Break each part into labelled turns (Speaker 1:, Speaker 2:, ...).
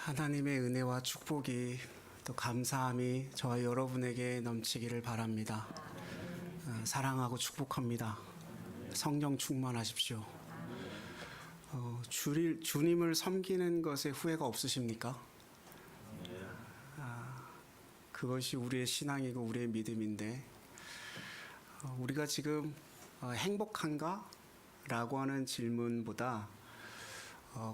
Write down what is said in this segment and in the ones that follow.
Speaker 1: 하나님의 은혜와 축복이 또 감사함이 저와 여러분에게 넘치기를 바랍니다. 사랑하고 축복합니다. 성령 충만하십시오. 주님을 섬기는 것에 후회가 없으십니까? 그것이 우리의 신앙이고 우리의 믿음인데 우리가 지금 행복한가? 라고 하는 질문보다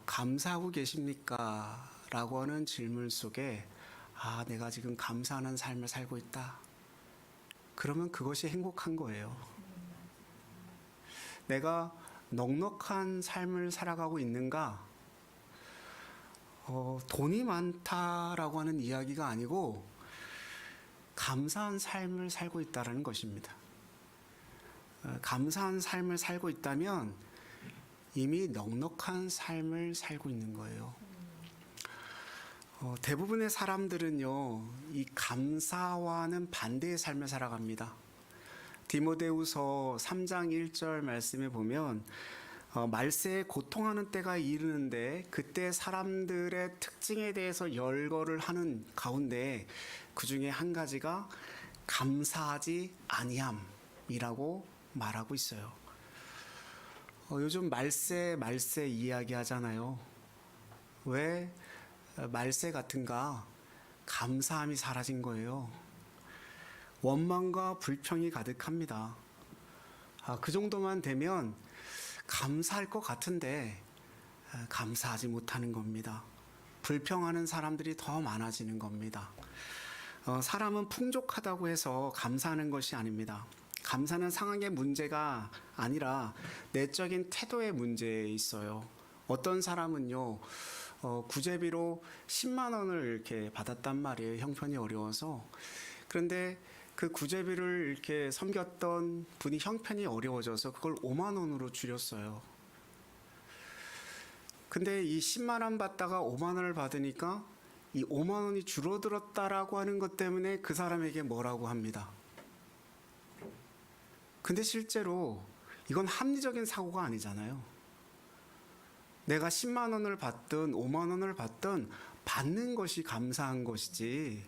Speaker 1: 감사하고 계십니까? 라고 하는 질문 속에 내가 지금 감사하는 삶을 살고 있다. 그러면 그것이 행복한 거예요. 내가 넉넉한 삶을 살아가고 있는가? 돈이 많다라고 하는 이야기가 아니고 감사한 삶을 살고 있다는 것입니다. 감사한 삶을 살고 있다면 이미 넉넉한 삶을 살고 있는 거예요. 대부분의 사람들은요, 이 감사와는 반대의 삶을 살아갑니다. 디모데후서 3장 1절 말씀에 보면 말세에 고통하는 때가 이르는데 그때 사람들의 특징에 대해서 열거를 하는 가운데 그 중에 한 가지가 감사하지 아니함이라고 말하고 있어요. 요즘 말세 이야기 하잖아요. 왜 말세 같은가? 감사함이 사라진 거예요. 원망과 불평이 가득합니다. 그 정도만 되면 감사할 것 같은데 감사하지 못하는 겁니다. 불평하는 사람들이 더 많아지는 겁니다. 사람은 풍족하다고 해서 감사하는 것이 아닙니다. 감사는 상황의 문제가 아니라 내적인 태도의 문제에 있어요. 어떤 사람은요, 구제비로 10만 원을 이렇게 받았단 말이에요. 형편이 어려워서. 그런데 그 구제비를 이렇게 섬겼던 분이 형편이 어려워져서 그걸 5만 원으로 줄였어요. 근데 이 10만 원 받다가 5만 원을 받으니까 이 5만 원이 줄어들었다라고 하는 것 때문에 그 사람에게 뭐라고 합니다. 근데 실제로 이건 합리적인 사고가 아니잖아요. 내가 10만 원을 받든 5만 원을 받든 받는 것이 감사한 것이지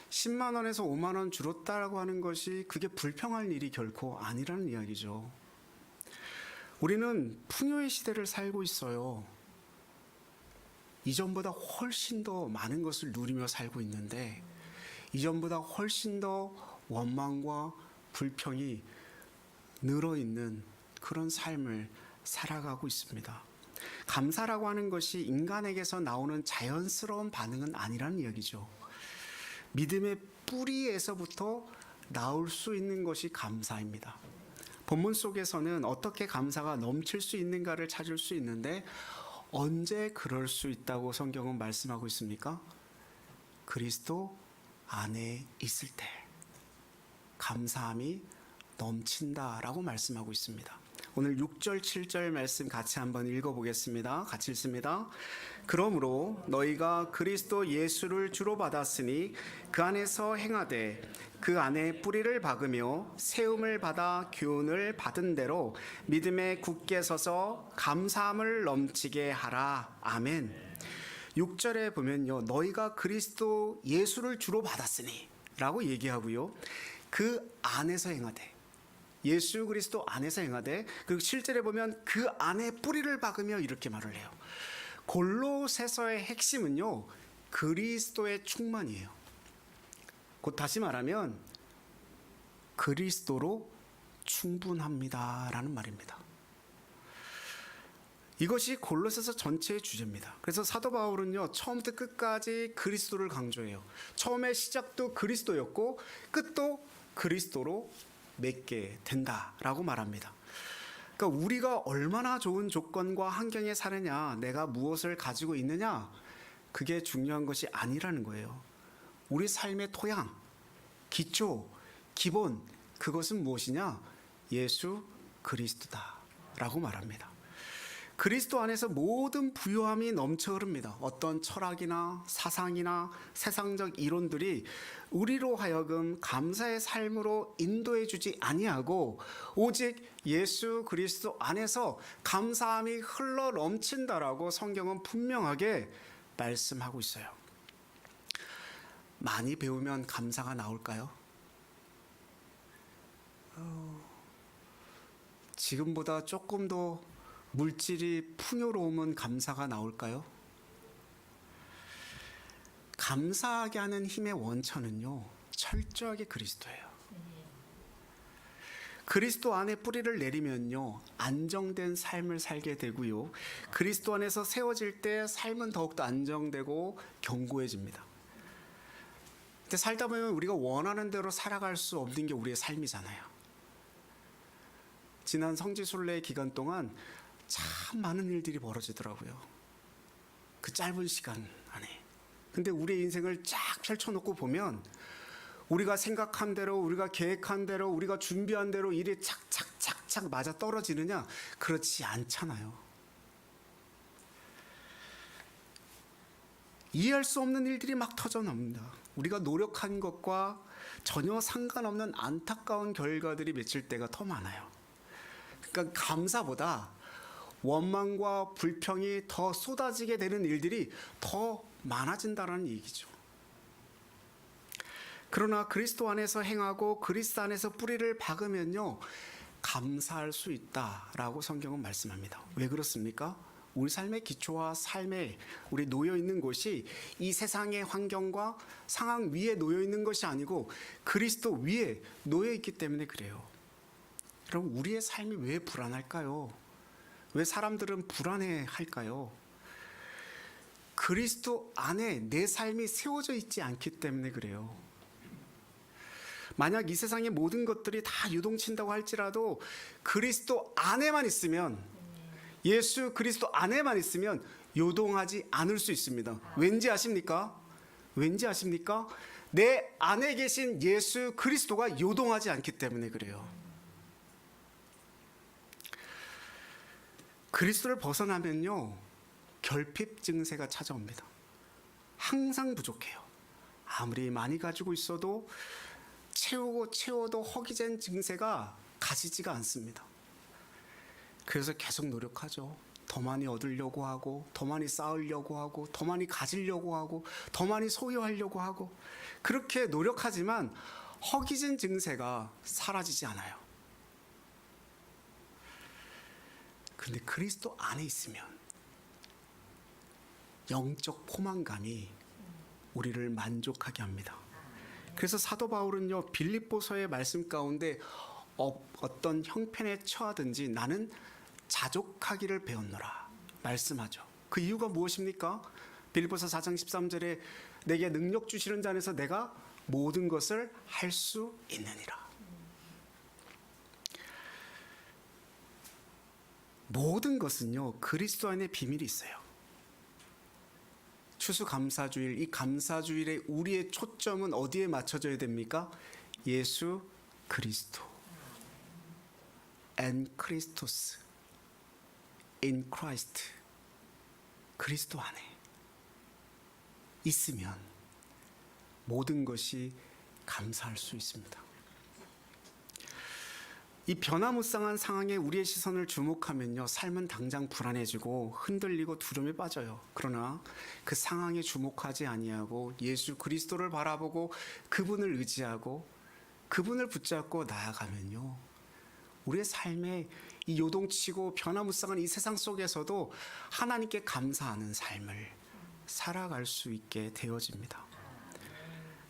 Speaker 1: 10만 원에서 5만 원 줄었다라고 하는 것이 그게 불평할 일이 결코 아니라는 이야기죠. 우리는 풍요의 시대를 살고 있어요. 이전보다 훨씬 더 많은 것을 누리며 살고 있는데 이전보다 훨씬 더 원망과 불평이 늘어있는 그런 삶을 살아가고 있습니다. 감사라고 하는 것이 인간에게서 나오는 자연스러운 반응은 아니라는 이야기죠. 믿음의 뿌리에서부터 나올 수 있는 것이 감사입니다. 본문 속에서는 어떻게 감사가 넘칠 수 있는가를 찾을 수 있는데 언제 그럴 수 있다고 성경은 말씀하고 있습니까? 그리스도 안에 있을 때 감사함이 넘친다라고 말씀하고 있습니다. 오늘 6절 7절 말씀 같이 한번 읽어보겠습니다. 같이 읽습니다. 그러므로 너희가 그리스도 예수를 주로 받았으니 그 안에서 행하되 그 안에 뿌리를 박으며 세움을 받아 교훈을 받은 대로 믿음에 굳게 서서 감사함을 넘치게 하라. 아멘. 6절에 보면요, 너희가 그리스도 예수를 주로 받았으니 라고 얘기하고요, 그 안에서 행하되, 예수 그리스도 안에서 행하되, 그리고 실제로 보면 그 안에 뿌리를 박으며 이렇게 말을 해요. 골로새서의 핵심은요, 그리스도의 충만이에요. 곧 다시 말하면 그리스도로 충분합니다라는 말입니다. 이것이 골로새서 전체의 주제입니다. 그래서 사도 바울은요, 처음부터 끝까지 그리스도를 강조해요. 처음에 시작도 그리스도였고 끝도 그리스도로 맺게 된다라고 말합니다. 그러니까 우리가 얼마나 좋은 조건과 환경에 사느냐, 내가 무엇을 가지고 있느냐, 그게 중요한 것이 아니라는 거예요. 우리 삶의 토양, 기초, 기본, 그것은 무엇이냐? 예수 그리스도다라고 말합니다. 그리스도 안에서 모든 부요함이 넘쳐 흐릅니다. 어떤 철학이나 사상이나 세상적 이론들이 우리로 하여금 감사의 삶으로 인도해 주지 아니하고 오직 예수 그리스도 안에서 감사함이 흘러 넘친다라고 성경은 분명하게 말씀하고 있어요. 많이 배우면 감사가 나올까요? 지금보다 조금 더 물질이 풍요로우면 감사가 나올까요? 감사하게 하는 힘의 원천은요, 철저하게 그리스도예요. 그리스도 안에 뿌리를 내리면요, 안정된 삶을 살게 되고요, 그리스도 안에서 세워질 때 삶은 더욱더 안정되고 견고해집니다. 근데 살다 보면 우리가 원하는 대로 살아갈 수 없는 게 우리의 삶이잖아요. 지난 성지순례 기간 동안 참 많은 일들이 벌어지더라고요. 그 짧은 시간 안에. 근데 우리의 인생을 쫙 펼쳐놓고 보면 우리가 생각한 대로, 우리가 계획한 대로, 우리가 준비한 대로 일이 착착착착 맞아 떨어지느냐? 그렇지 않잖아요. 이해할 수 없는 일들이 막 터져 나옵니다. 우리가 노력한 것과 전혀 상관없는 안타까운 결과들이 맺힐 때가 더 많아요. 그러니까 감사보다 원망과 불평이 더 쏟아지게 되는 일들이 더 많아진다는 얘기죠. 그러나 그리스도 안에서 행하고 그리스도 안에서 뿌리를 박으면요, 감사할 수 있다라고 성경은 말씀합니다. 왜 그렇습니까? 우리 삶의 기초와 삶에 우리 놓여 있는 곳이 이 세상의 환경과 상황 위에 놓여 있는 것이 아니고 그리스도 위에 놓여 있기 때문에 그래요. 그럼 우리의 삶이 왜 불안할까요? 왜 사람들은 불안해할까요? 그리스도 안에 내 삶이 세워져 있지 않기 때문에 그래요. 만약 이 세상의 모든 것들이 다 유동친다고 할지라도 그리스도 안에만 있으면, 예수 그리스도 안에만 있으면 요동하지 않을 수 있습니다. 왠지 아십니까? 왠지 아십니까? 내 안에 계신 예수 그리스도가 요동하지 않기 때문에 그래요. 그리스도를 벗어나면요, 결핍 증세가 찾아옵니다. 항상 부족해요. 아무리 많이 가지고 있어도 채워도 허기진 증세가 가시지가 않습니다. 그래서 계속 노력하죠. 더 많이 얻으려고 하고, 더 많이 쌓으려고 하고, 더 많이 가지려고 하고, 더 많이 소유하려고 하고, 그렇게 노력하지만 허기진 증세가 사라지지 않아요. 근데 그리스도 안에 있으면 영적 포만감이 우리를 만족하게 합니다. 그래서 사도 바울은요, 빌립보서의 말씀 가운데 어떤 형편에 처하든지 나는 자족하기를 배웠노라 말씀하죠. 그 이유가 무엇입니까? 빌립보서 4장 13절에 내게 능력 주시는 자 안에서 내가 모든 것을 할 수 있느니라. 모든 것은요, 그리스도 안에 비밀이 있어요. 추수감사주일, 이 감사주일에 우리의 초점은 어디에 맞춰져야 됩니까? 예수 그리스도. En Christus. In Christ. 그리스도 안에 있으면 모든 것이 감사할 수 있습니다. 이 변화무쌍한 상황에 우리의 시선을 주목하면요, 삶은 당장 불안해지고 흔들리고 두려움에 빠져요. 그러나 그 상황에 주목하지 아니하고 예수 그리스도를 바라보고 그분을 의지하고 그분을 붙잡고 나아가면요, 우리의 삶에 이 요동치고 변화무쌍한 이 세상 속에서도 하나님께 감사하는 삶을 살아갈 수 있게 되어집니다.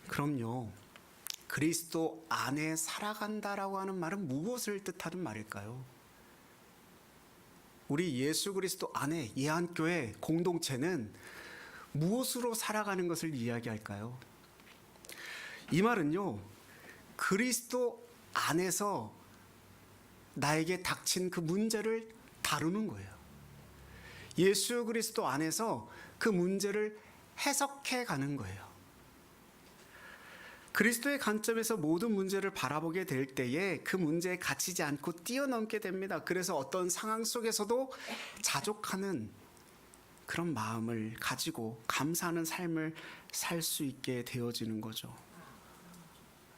Speaker 1: 그럼요, 그리스도 안에 살아간다라고 하는 말은 무엇을 뜻하는 말일까요? 우리 예수 그리스도 안에 예한교회 공동체는 무엇으로 살아가는 것을 이야기할까요? 이 말은요, 그리스도 안에서 나에게 닥친 그 문제를 다루는 거예요. 예수 그리스도 안에서 그 문제를 해석해 가는 거예요. 그리스도의 관점에서 모든 문제를 바라보게 될 때에 그 문제에 갇히지 않고 뛰어넘게 됩니다. 그래서 어떤 상황 속에서도 자족하는 그런 마음을 가지고 감사하는 삶을 살 수 있게 되어지는 거죠.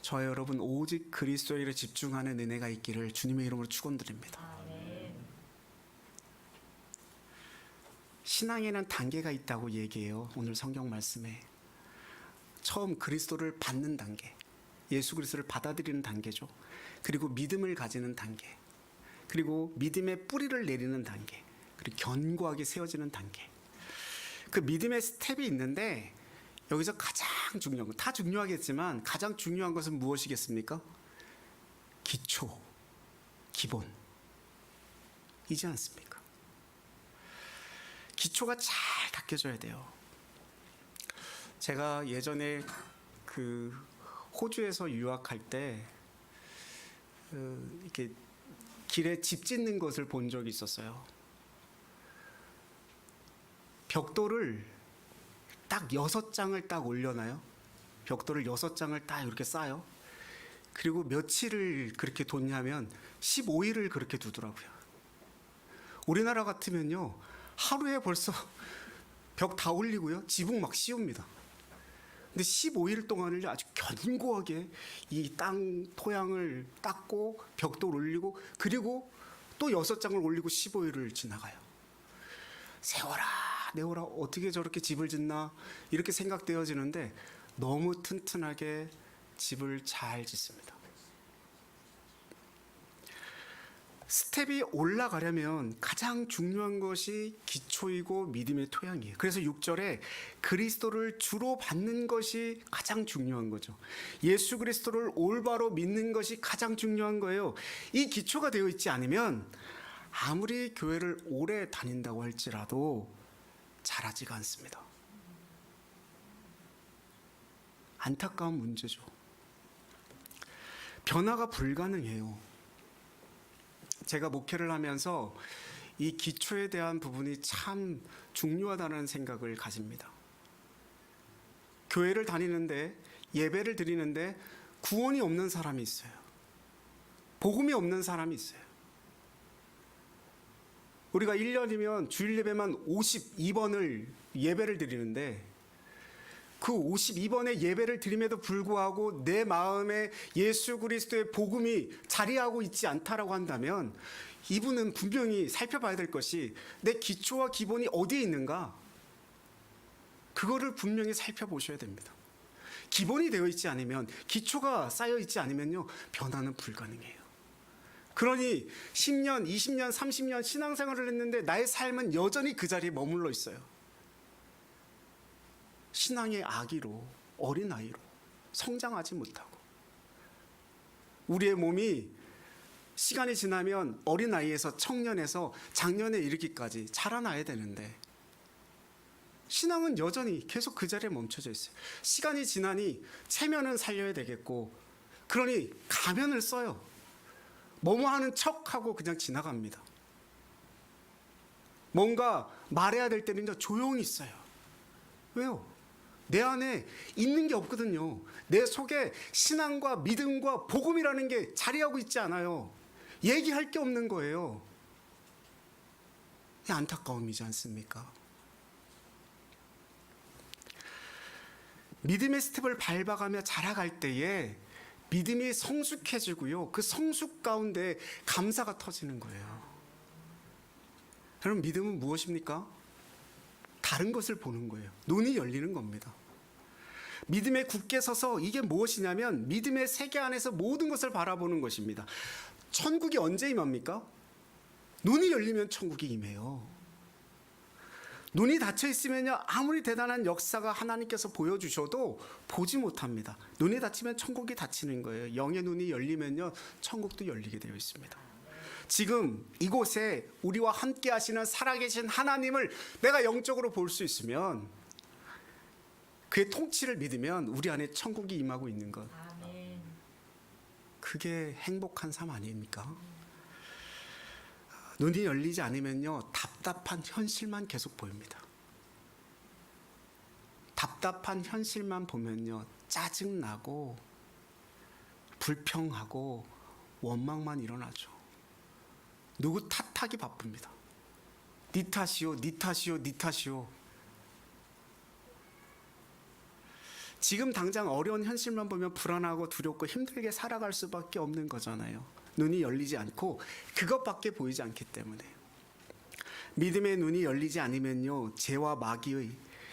Speaker 1: 저와 여러분, 오직 그리스도에 일에 집중하는 은혜가 있기를 주님의 이름으로 축원드립니다. 신앙에는 단계가 있다고 얘기해요. 오늘 성경 말씀에. 처음 그리스도를 받는 단계, 예수 그리스도를 받아들이는 단계죠. 그리고 믿음을 가지는 단계, 그리고 믿음의 뿌리를 내리는 단계, 그리고 견고하게 세워지는 단계. 그 믿음의 스텝이 있는데 여기서 가장 중요한 건, 다 중요하겠지만 가장 중요한 것은 무엇이겠습니까? 기초, 기본이지 않습니까? 기초가 잘 닦여져야 돼요. 제가 예전에 그 호주에서 유학할 때 이렇게 길에 집 짓는 것을 본 적이 있었어요. 벽돌을 딱 6장을 딱 올려놔요. 벽돌을 6장을 딱 이렇게 쌓아요. 그리고 며칠을 그렇게 뒀냐면 15일을 그렇게 두더라고요. 우리나라 같으면요, 하루에 벌써 벽 다 올리고요, 지붕 막 씌웁니다. 근데 15일 동안을 아주 견고하게 이 땅 토양을 닦고 벽돌 올리고, 그리고 또 6장을 올리고 15일을 지나가요. 세워라 내워라, 어떻게 저렇게 집을 짓나 이렇게 생각되어지는데 너무 튼튼하게 집을 잘 짓습니다. 스텝이 올라가려면 가장 중요한 것이 기초이고 믿음의 토양이에요. 그래서 6절에 그리스도를 주로 받는 것이 가장 중요한 거죠. 예수 그리스도를 올바로 믿는 것이 가장 중요한 거예요. 이 기초가 되어 있지 않으면 아무리 교회를 오래 다닌다고 할지라도 자라지가 않습니다. 안타까운 문제죠. 변화가 불가능해요. 제가 목회를 하면서 이 기초에 대한 부분이 참 중요하다는 생각을 가집니다. 교회를 다니는데, 예배를 드리는데 구원이 없는 사람이 있어요. 복음이 없는 사람이 있어요. 우리가 1년이면 주일 예배만 52번을 예배를 드리는데 그 52번의 예배를 드림에도 불구하고 내 마음에 예수 그리스도의 복음이 자리하고 있지 않다라고 한다면 이분은 분명히 살펴봐야 될 것이 내 기초와 기본이 어디에 있는가, 그거를 분명히 살펴보셔야 됩니다. 기본이 되어 있지 않으면, 기초가 쌓여 있지 않으면요, 변화는 불가능해요. 그러니 10년, 20년, 30년 신앙생활을 했는데 나의 삶은 여전히 그 자리에 머물러 있어요. 신앙의 아기로, 어린아이로 성장하지 못하고, 우리의 몸이 시간이 지나면 어린아이에서 청년에서 장년에 이르기까지 자라나야 되는데 신앙은 여전히 계속 그 자리에 멈춰져 있어요. 시간이 지나니 체면은 살려야 되겠고, 그러니 가면을 써요. 뭐뭐 하는 척하고 그냥 지나갑니다. 뭔가 말해야 될 때는 조용히 있어요. 왜요? 내 안에 있는 게 없거든요. 내 속에 신앙과 믿음과 복음이라는 게 자리하고 있지 않아요. 얘기할 게 없는 거예요. 이 안타까움이지 않습니까? 믿음의 스텝을 밟아가며 자라갈 때에 믿음이 성숙해지고요, 그 성숙 가운데 감사가 터지는 거예요. 여러분, 믿음은 무엇입니까? 다른 것을 보는 거예요. 눈이 열리는 겁니다. 믿음에 굳게 서서 이게 무엇이냐면 믿음의 세계 안에서 모든 것을 바라보는 것입니다. 천국이 언제 임합니까? 눈이 열리면 천국이 임해요. 눈이 닫혀 있으면요, 아무리 대단한 역사가 하나님께서 보여주셔도 보지 못합니다. 눈이 닫히면 천국이 닫히는 거예요. 영의 눈이 열리면요, 천국도 열리게 되어 있습니다. 지금 이곳에 우리와 함께 하시는 살아계신 하나님을 내가 영적으로 볼 수 있으면, 그의 통치를 믿으면 우리 안에 천국이 임하고 있는 것, 그게 행복한 삶 아닙니까? 눈이 열리지 않으면요, 답답한 현실만 계속 보입니다. 답답한 현실만 보면요, 짜증나고 불평하고 원망만 일어나죠. 누구 탓하기 바쁩니다. 니 탓이요, 니 탓이요, 니 탓이요. 지금 당장 어려운 현실만 보면 불안하고 두렵고 힘들게 살아갈 수밖에 없는 거잖아요. 눈이 열리지 않고 그것밖에 보이지 않기 때문에. 믿음의 눈이 열리지 않으면요, 죄와 마귀의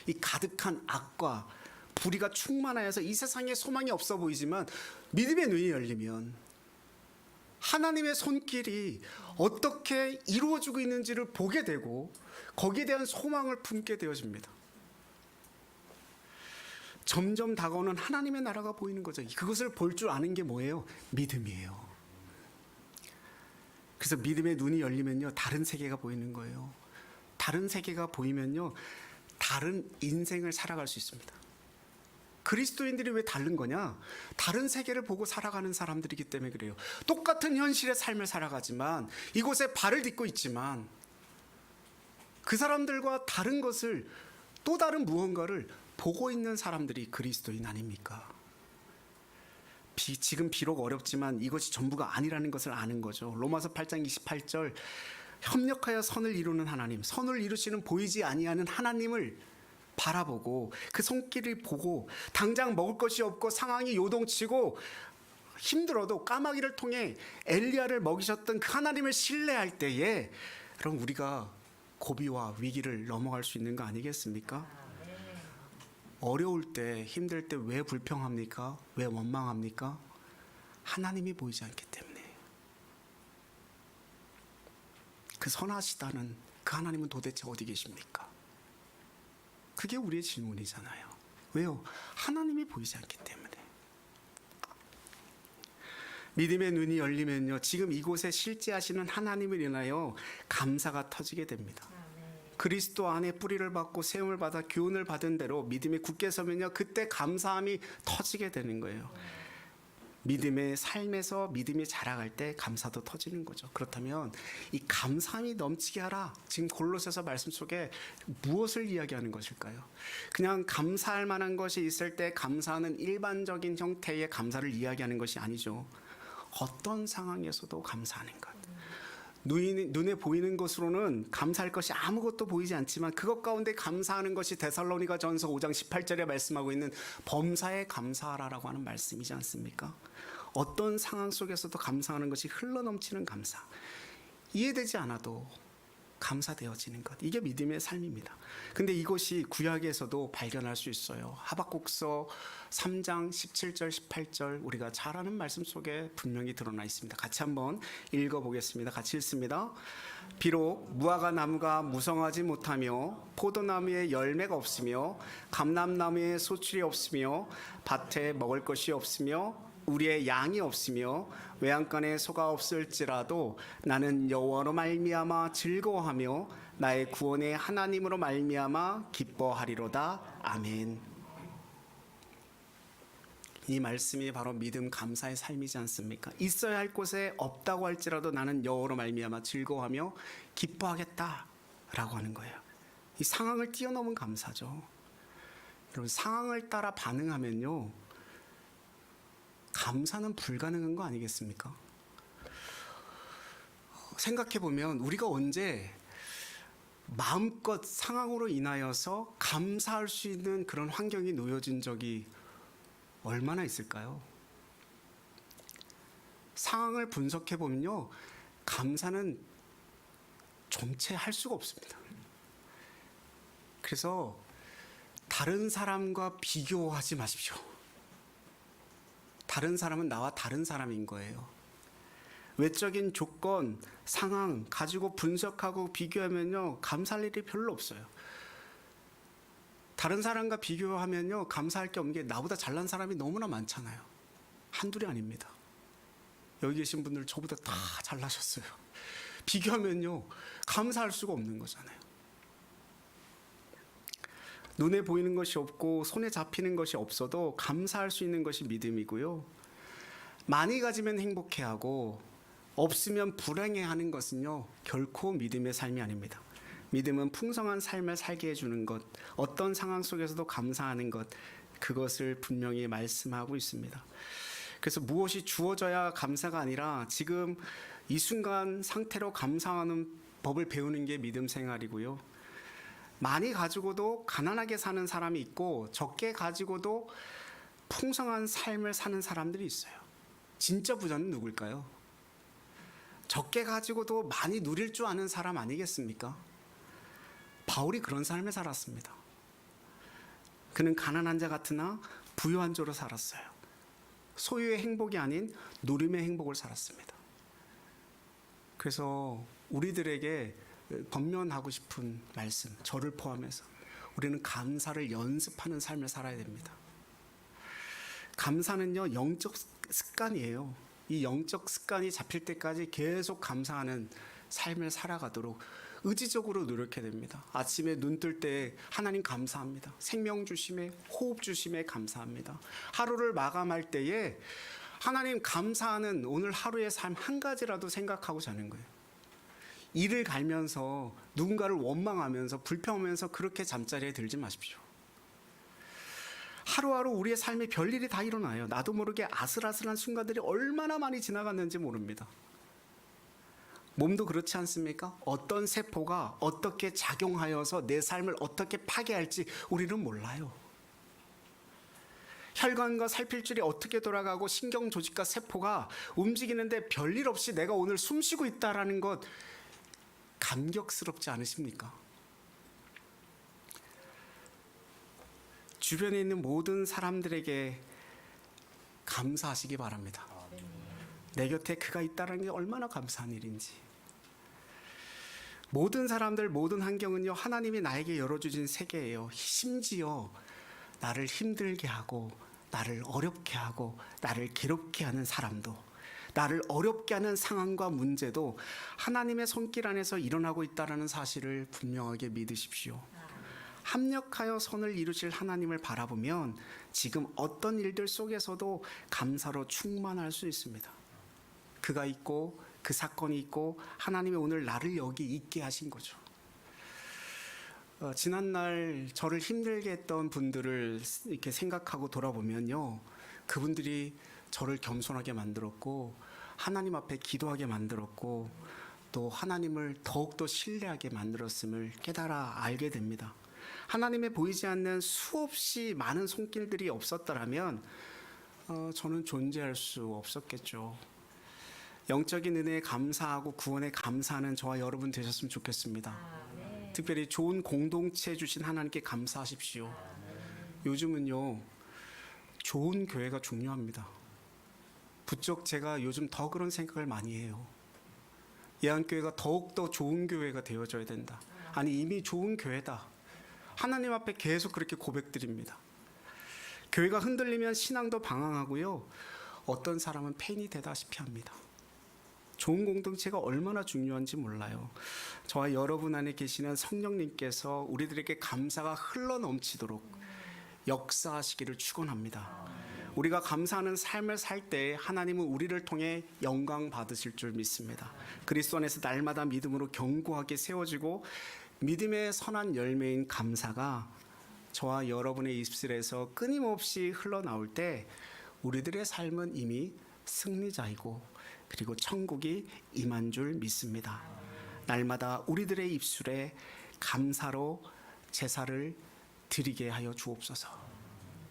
Speaker 1: 이 가득한 악과 불의가 충만하여서 이 세상에 소망이 없어 보이지만, 믿음의 눈이 열리면 하나님의 손길이 어떻게 이루어지고 있는지를 보게 되고 거기에 대한 소망을 품게 되어집니다. 점점 다가오는 하나님의 나라가 보이는 거죠. 그것을 볼 줄 아는 게 뭐예요? 믿음이에요. 그래서 믿음의 눈이 열리면요, 다른 세계가 보이는 거예요. 다른 세계가 보이면요, 다른 인생을 살아갈 수 있습니다. 그리스도인들이 왜 다른 거냐? 다른 세계를 보고 살아가는 사람들이기 때문에 그래요. 똑같은 현실의 삶을 살아가지만, 이곳에 발을 딛고 있지만, 그 사람들과 다른 것을, 또 다른 무언가를 보고 있는 사람들이 그리스도인 아닙니까? 지금 비록 어렵지만 이것이 전부가 아니라는 것을 아는 거죠. 로마서 8장 28절, 협력하여 선을 이루는 하나님, 선을 이루시는 보이지 아니하는 하나님을 바라보고 그 손길을 보고, 당장 먹을 것이 없고 상황이 요동치고 힘들어도 까마귀를 통해 엘리야를 먹이셨던 그 하나님을 신뢰할 때에, 그럼 우리가 고비와 위기를 넘어갈 수 있는 거 아니겠습니까? 어려울 때, 힘들 때 왜 불평합니까? 왜 원망합니까? 하나님이 보이지 않기 때문에. 그 선하시다는 그 하나님은 도대체 어디 계십니까? 그게 우리의 질문이잖아요. 왜요? 하나님이 보이지 않기 때문에. 믿음의 눈이 열리면요, 지금 이곳에 실제하시는 하나님을 인하여 감사가 터지게 됩니다. 그리스도 안에 뿌리를 받고 세움을 받아 교훈을 받은 대로 믿음이 굳게 서면요, 그때 감사함이 터지게 되는 거예요. 믿음의 삶에서 믿음이 자라갈 때 감사도 터지는 거죠. 그렇다면 이 감사함이 넘치게 하라, 지금 골로새서 말씀 속에 무엇을 이야기하는 것일까요? 그냥 감사할 만한 것이 있을 때 감사하는 일반적인 형태의 감사를 이야기하는 것이 아니죠. 어떤 상황에서도 감사하는 것. 눈에 보이는 것으로는 감사할 것이 아무것도 보이지 않지만, 그것 가운데 감사하는 것이 데살로니가전서 5장 18절에 말씀하고 있는 범사에 감사하라라고 하는 말씀이지 않습니까? 어떤 상황 속에서도 감사하는 것이 흘러넘치는 감사, 이해되지 않아도 감사되어지는 것, 이게 믿음의 삶입니다. 근데 이것이 구약에서도 발견할 수 있어요. 하박국서 3장 17절 18절, 우리가 잘 아는 말씀 속에 분명히 드러나 있습니다. 같이 한번 읽어보겠습니다. 같이 읽습니다. 비록 무화과 나무가 무성하지 못하며 포도나무에 열매가 없으며 감람나무에 소출이 없으며 밭에 먹을 것이 없으며 우리의 양이 없으며 외양간에 소가 없을지라도 나는 여호와로 말미암아 즐거워하며 나의 구원의 하나님으로 말미암아 기뻐하리로다. 아멘. 이 말씀이 바로 믿음 감사의 삶이지 않습니까? 있어야 할 곳에 없다고 할지라도 나는 여호와로 말미암아 즐거워하며 기뻐하겠다라고 하는 거예요. 이 상황을 뛰어넘은 감사죠. 여러분, 상황을 따라 반응하면요, 감사는 불가능한 거 아니겠습니까? 생각해보면 우리가 언제 마음껏 상황으로 인하여서 감사할 수 있는 그런 환경이 놓여진 적이 얼마나 있을까요? 상황을 분석해보면요, 감사는 좀채 할 수가 없습니다. 그래서 다른 사람과 비교하지 마십시오. 다른 사람은 나와 다른 사람인 거예요. 외적인 조건, 상황 가지고 분석하고 비교하면요, 감사할 일이 별로 없어요. 다른 사람과 비교하면요, 감사할 게 없는 게 나보다 잘난 사람이 너무나 많잖아요. 한둘이 아닙니다. 여기 계신 분들 저보다 다 잘나셨어요. 비교하면요, 감사할 수가 없는 거잖아요. 눈에 보이는 것이 없고 손에 잡히는 것이 없어도 감사할 수 있는 것이 믿음이고요. 많이 가지면 행복해하고 없으면 불행해하는 것은요, 결코 믿음의 삶이 아닙니다. 믿음은 풍성한 삶을 살게 해주는 것, 어떤 상황 속에서도 감사하는 것, 그것을 분명히 말씀하고 있습니다. 그래서 무엇이 주어져야 감사가 아니라 지금 이 순간 상태로 감사하는 법을 배우는 게 믿음 생활이고요. 많이 가지고도 가난하게 사는 사람이 있고 적게 가지고도 풍성한 삶을 사는 사람들이 있어요. 진짜 부자는 누굴까요? 적게 가지고도 많이 누릴 줄 아는 사람 아니겠습니까? 바울이 그런 삶을 살았습니다. 그는 가난한 자 같으나 부유한 자로 살았어요. 소유의 행복이 아닌 누림의 행복을 살았습니다. 그래서 우리들에게 권면하고 싶은 말씀, 저를 포함해서 우리는 감사를 연습하는 삶을 살아야 됩니다. 감사는요, 영적 습관이에요. 이 영적 습관이 잡힐 때까지 계속 감사하는 삶을 살아가도록 의지적으로 노력해야 됩니다. 아침에 눈 뜰 때 하나님 감사합니다. 생명 주심에, 호흡 주심에 감사합니다. 하루를 마감할 때에 하나님 감사하는 오늘 하루의 삶 한 가지라도 생각하고 자는 거예요. 일을 갈면서 누군가를 원망하면서 불평하면서 그렇게 잠자리에 들지 마십시오. 하루하루 우리의 삶에 별일이 다 일어나요. 나도 모르게 아슬아슬한 순간들이 얼마나 많이 지나갔는지 모릅니다. 몸도 그렇지 않습니까? 어떤 세포가 어떻게 작용하여서 내 삶을 어떻게 파괴할지 우리는 몰라요. 혈관과 살필줄이 어떻게 돌아가고 신경조직과 세포가 움직이는데 별일 없이 내가 오늘 숨쉬고 있다는 것 감격스럽지 않으십니까? 주변에 있는 모든 사람들에게 감사하시기 바랍니다. 내 곁에 그가 있다는 게 얼마나 감사한 일인지. 모든 사람들, 모든 환경은요, 하나님이 나에게 열어주신 세계예요. 심지어 나를 힘들게 하고 나를 어렵게 하고 나를 괴롭게 하는 사람도, 나를 어렵게 하는 상황과 문제도 하나님의 손길 안에서 일어나고 있다는 사실을 분명하게 믿으십시오. 합력하여 선을 이루실 하나님을 바라보면 지금 어떤 일들 속에서도 감사로 충만할 수 있습니다. 그가 있고 그 사건이 있고 하나님이 오늘 나를 여기 있게 하신 거죠. 지난날 저를 힘들게 했던 분들을 이렇게 생각하고 돌아보면요, 그분들이 저를 겸손하게 만들었고 하나님 앞에 기도하게 만들었고 또 하나님을 더욱더 신뢰하게 만들었음을 깨달아 알게 됩니다. 하나님의 보이지 않는 수없이 많은 손길들이 없었더라면 저는 존재할 수 없었겠죠. 영적인 은혜에 감사하고 구원에 감사하는 저와 여러분 되셨으면 좋겠습니다. 특별히 좋은 공동체 주신 하나님께 감사하십시오. 요즘은요, 좋은 교회가 중요합니다. 부쩍 제가 요즘 더 그런 생각을 많이 해요. 예한교회가 더욱더 좋은 교회가 되어져야 된다. 아니, 이미 좋은 교회다. 하나님 앞에 계속 그렇게 고백드립니다. 교회가 흔들리면 신앙도 방황하고요, 어떤 사람은 폐인이 되다시피 합니다. 좋은 공동체가 얼마나 중요한지 몰라요. 저와 여러분 안에 계시는 성령님께서 우리들에게 감사가 흘러넘치도록 역사하시기를 축원합니다. 우리가 감사하는 삶을 살 때 하나님은 우리를 통해 영광 받으실 줄 믿습니다. 그리스도 안에서 날마다 믿음으로 견고하게 세워지고 믿음의 선한 열매인 감사가 저와 여러분의 입술에서 끊임없이 흘러나올 때 우리들의 삶은 이미 승리자이고 그리고 천국이 임한 줄 믿습니다. 날마다 우리들의 입술에 감사로 제사를 드리게 하여 주옵소서.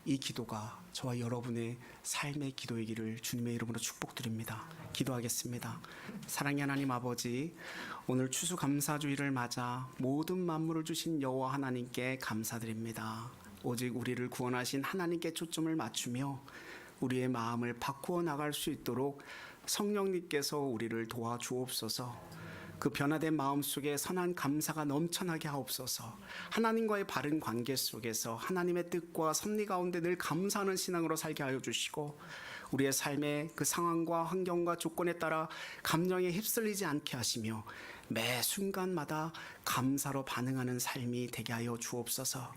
Speaker 1: 이 기도가 저와 여러분의 삶의 기도이기를 주님의 이름으로 축복드립니다. 기도하겠습니다. 사랑의 하나님 아버지, 오늘 추수감사주일을 맞아 모든 만물을 주신 여호와 하나님께 감사드립니다. 오직 우리를 구원하신 하나님께 초점을 맞추며 우리의 마음을 바꾸어 나갈 수 있도록 성령님께서 우리를 도와주옵소서. 그 변화된 마음 속에 선한 감사가 넘쳐나게 하옵소서. 하나님과의 바른 관계 속에서 하나님의 뜻과 섭리 가운데 늘 감사하는 신앙으로 살게 하여 주시고 우리의 삶의 그 상황과 환경과 조건에 따라 감정에 휩쓸리지 않게 하시며 매 순간마다 감사로 반응하는 삶이 되게 하여 주옵소서.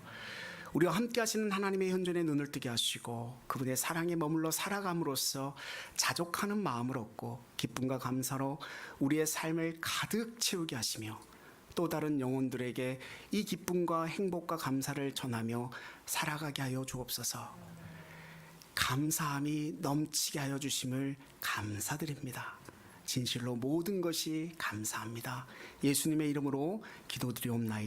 Speaker 1: 우리와 함께 하시는 하나님의 현존에 눈을 뜨게 하시고 그분의 사랑에 머물러 살아감으로써 자족하는 마음을 얻고 기쁨과 감사로 우리의 삶을 가득 채우게 하시며 또 다른 영혼들에게 이 기쁨과 행복과 감사를 전하며 살아가게 하여 주옵소서. 감사함이 넘치게 하여 주심을 감사드립니다. 진실로 모든 것이 감사합니다. 예수님의 이름으로 기도드리옵나이다.